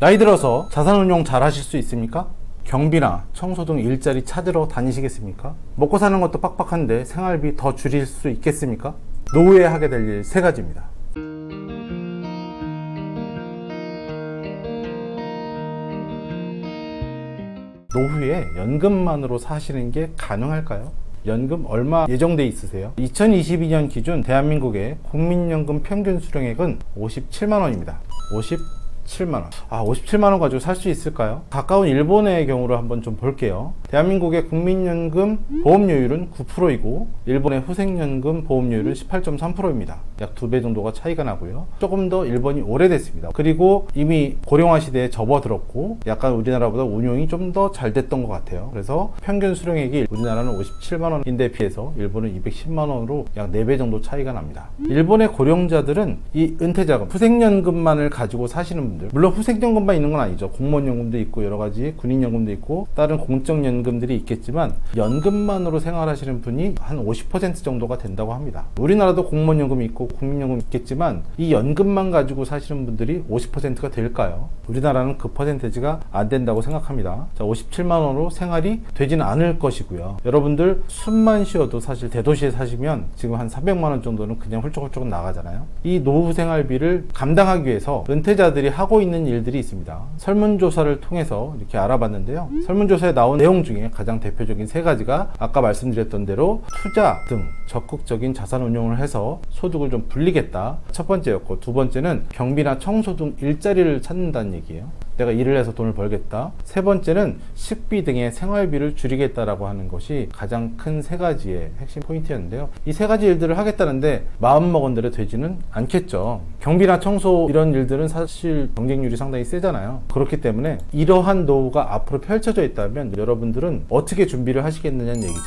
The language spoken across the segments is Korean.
나이 들어서 자산운용 잘 하실 수 있습니까? 경비나 청소 등 일자리 찾으러 다니시겠습니까? 먹고 사는 것도 빡빡한데 생활비 더 줄일 수 있겠습니까? 노후에 하게 될 일 3가지입니다. 노후에 연금만으로 사시는 게 가능할까요? 연금 얼마 예정돼 있으세요? 2022년 기준 대한민국의 국민연금 평균 수령액은 57만원입니다. 57만원. 57만원 가지고 살 수 있을까요? 가까운 일본의 경우를 한번 좀 볼게요. 대한민국의 국민연금 보험료율은 9%이고 일본의 후생연금 보험료율은 18.3%입니다. 약 2배 정도가 차이가 나고요. 조금 더 일본이 오래됐습니다. 그리고 이미 고령화 시대에 접어들었고 약간 우리나라보다 운용이 좀 더 잘 됐던 것 같아요. 그래서 평균 수령액이 우리나라는 57만원인데 비해서 일본은 210만원으로 약 4배 정도 차이가 납니다. 일본의 고령자들은 이 은퇴자금, 후생연금만을 가지고 사시는 분들, 물론 후생연금만 있는 건 아니죠. 공무원연금도 있고 여러가지 군인연금도 있고 다른 공적연금들이 있겠지만 연금만으로 생활하시는 분이 한 50% 정도가 된다고 합니다. 우리나라도 공무원연금이 있고 국민연금이 있겠지만 이 연금만 가지고 사시는 분들이 50%가 될까요? 우리나라는 그 퍼센테이지가 안 된다고 생각합니다. 자, 57만원으로 생활이 되지는 않을 것이고요. 여러분들 숨만 쉬어도 사실 대도시에 사시면 지금 한 300만원 정도는 그냥 훌쩍훌쩍 나가잖아요. 이 노후 생활비를 감당하기 위해서 은퇴자들이 하고 있는 일들이 있습니다. 설문조사를 통해서 이렇게 알아봤는데요. 설문조사에 나온 내용 중에 가장 대표적인 3가지가 아까 말씀드렸던 대로 투자 등 적극적인 자산 운용을 해서 소득을 좀 불리겠다. 첫 번째였고, 두 번째는 경비나 청소 등 일자리를 찾는다는 얘기예요. 내가 일을 해서 돈을 벌겠다. 세 번째는 식비 등의 생활비를 줄이겠다라고 하는 것이 가장 큰 3가지의 핵심 포인트였는데요. 이 3가지 일들을 하겠다는데 마음먹은 대로 되지는 않겠죠. 경비나 청소 이런 일들은 사실 경쟁률이 상당히 세잖아요. 그렇기 때문에 이러한 노후가 앞으로 펼쳐져 있다면 여러분들은 어떻게 준비를 하시겠느냐는 얘기죠.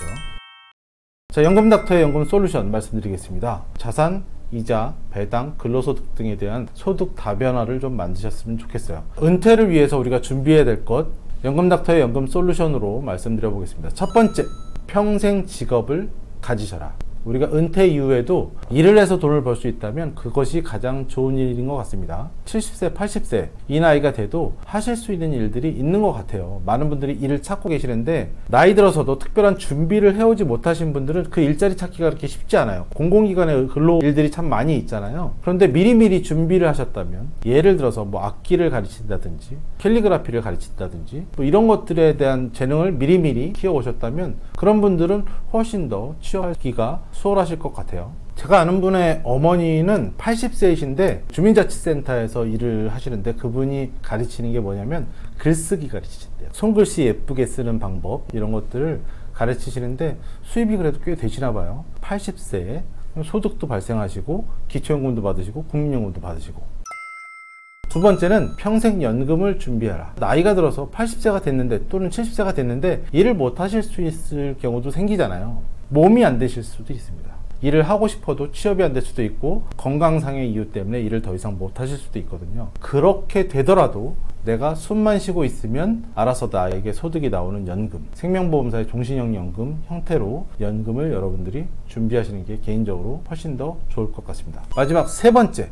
자, 연금닥터의 연금 솔루션 말씀드리겠습니다. 자산, 이자, 배당, 근로소득 등에 대한 소득 다변화를 좀 만드셨으면 좋겠어요. 은퇴를 위해서 우리가 준비해야 될 것, 연금닥터의 연금 솔루션으로 말씀드려 보겠습니다. 첫 번째, 평생 직업을 가지셔라. 우리가 은퇴 이후에도 일을 해서 돈을 벌 수 있다면 그것이 가장 좋은 일인 것 같습니다. 70세, 80세 이 나이가 돼도 하실 수 있는 일들이 있는 것 같아요. 많은 분들이 일을 찾고 계시는데 나이 들어서도 특별한 준비를 해오지 못하신 분들은 그 일자리 찾기가 그렇게 쉽지 않아요. 공공기관의 근로 일들이 참 많이 있잖아요. 그런데 미리미리 준비를 하셨다면, 예를 들어서 뭐 악기를 가르친다든지 캘리그라피를 가르친다든지 뭐 이런 것들에 대한 재능을 미리미리 키워오셨다면 그런 분들은 훨씬 더 취업하기가 수월하실 것 같아요. 제가 아는 분의 어머니는 80세이신데 주민자치센터에서 일을 하시는데 그분이 가르치는 게 뭐냐면 글쓰기 가르치신대요. 손글씨 예쁘게 쓰는 방법 이런 것들을 가르치시는데 수입이 그래도 꽤 되시나 봐요. 80세에 소득도 발생하시고 기초연금도 받으시고 국민연금도 받으시고. 두 번째는 평생 연금을 준비하라. 나이가 들어서 80세가 됐는데 또는 70세가 됐는데 일을 못 하실 수 있을 경우도 생기잖아요. 몸이 안 되실 수도 있습니다. 일을 하고 싶어도 취업이 안 될 수도 있고 건강상의 이유 때문에 일을 더 이상 못 하실 수도 있거든요. 그렇게 되더라도 내가 숨만 쉬고 있으면 알아서 나에게 소득이 나오는 연금, 생명보험사의 종신형 연금 형태로 연금을 여러분들이 준비하시는 게 개인적으로 훨씬 더 좋을 것 같습니다. 마지막 세 번째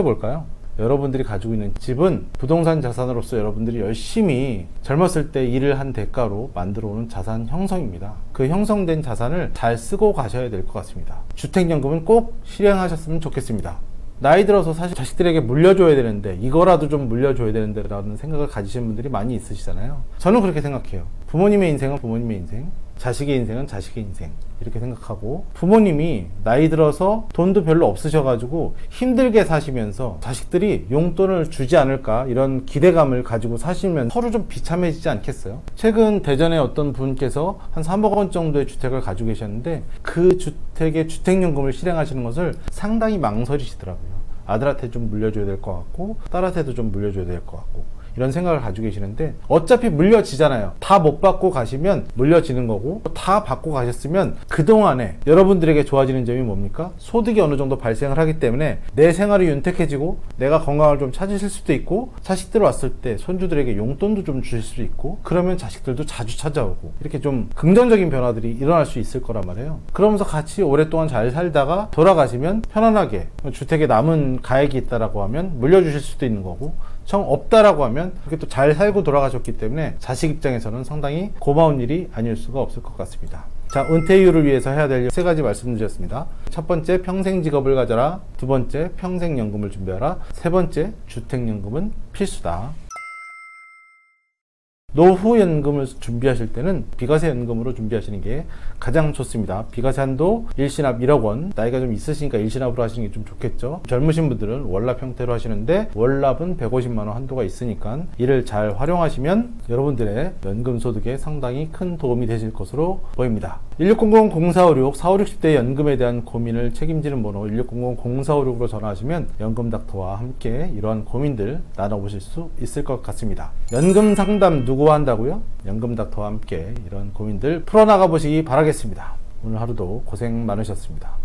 뭘까요? 여러분들이 가지고 있는 집은 부동산 자산으로서 여러분들이 열심히 젊었을 때 일을 한 대가로 만들어 오는 자산 형성입니다. 그 형성된 자산을 잘 쓰고 가셔야 될 것 같습니다. 주택연금은 꼭 실행하셨으면 좋겠습니다. 나이 들어서 사실 자식들에게 물려줘야 되는데 이거라도 좀 물려줘야 되는데 라는 생각을 가지시는 분들이 많이 있으시잖아요. 저는 그렇게 생각해요. 부모님의 인생은 부모님의 인생, 자식의 인생은 자식의 인생 이렇게 생각하고, 부모님이 나이 들어서 돈도 별로 없으셔가지고 힘들게 사시면서 자식들이 용돈을 주지 않을까 이런 기대감을 가지고 사시면 서로 좀 비참해지지 않겠어요? 최근 대전에 어떤 분께서 한 3억 원 정도의 주택을 가지고 계셨는데 그 주택의 주택연금을 실행하시는 것을 상당히 망설이시더라고요. 아들한테 좀 물려줘야 될 것 같고 딸한테도 좀 물려줘야 될 것 같고 이런 생각을 가지고 계시는데 어차피 물려지잖아요. 다 못 받고 가시면 물려지는 거고, 다 받고 가셨으면 그동안에 여러분들에게 좋아지는 점이 뭡니까? 소득이 어느 정도 발생을 하기 때문에 내 생활이 윤택해지고 내가 건강을 좀 찾으실 수도 있고, 자식들 왔을 때 손주들에게 용돈도 좀 주실 수도 있고, 그러면 자식들도 자주 찾아오고 이렇게 좀 긍정적인 변화들이 일어날 수 있을 거란 말이에요. 그러면서 같이 오랫동안 잘 살다가 돌아가시면 편안하게 주택에 남은 가액이 있다라고 하면 물려주실 수도 있는 거고, 정 없다라고 하면 그렇게 또 잘 살고 돌아가셨기 때문에 자식 입장에서는 상당히 고마운 일이 아닐 수가 없을 것 같습니다. 자, 은퇴 이후를 위해서 해야 될 3가지 말씀드렸습니다. 첫 번째, 평생 직업을 가져라. 두 번째, 평생연금을 준비하라. 세 번째, 주택연금은 필수다. 노후연금을 준비하실 때는 비과세연금으로 준비하시는 게 가장 좋습니다. 비과세 한도 일시납 1억 원, 나이가 좀 있으시니까 일시납으로 하시는 게 좀 좋겠죠. 젊으신 분들은 월납 형태로 하시는데 월납은 150만 원 한도가 있으니까 이를 잘 활용하시면 여러분들의 연금 소득에 상당히 큰 도움이 되실 것으로 보입니다. 1600-0456, 40, 60대 연금에 대한 고민을 책임지는 번호 1600-0456으로 전화하시면 연금닥터와 함께 이러한 고민들 나눠보실 수 있을 것 같습니다. 연금 상담 누구와 한다고요? 연금닥터와 함께 이런 고민들 풀어나가 보시기 바라겠습니다. 오늘 하루도 고생 많으셨습니다.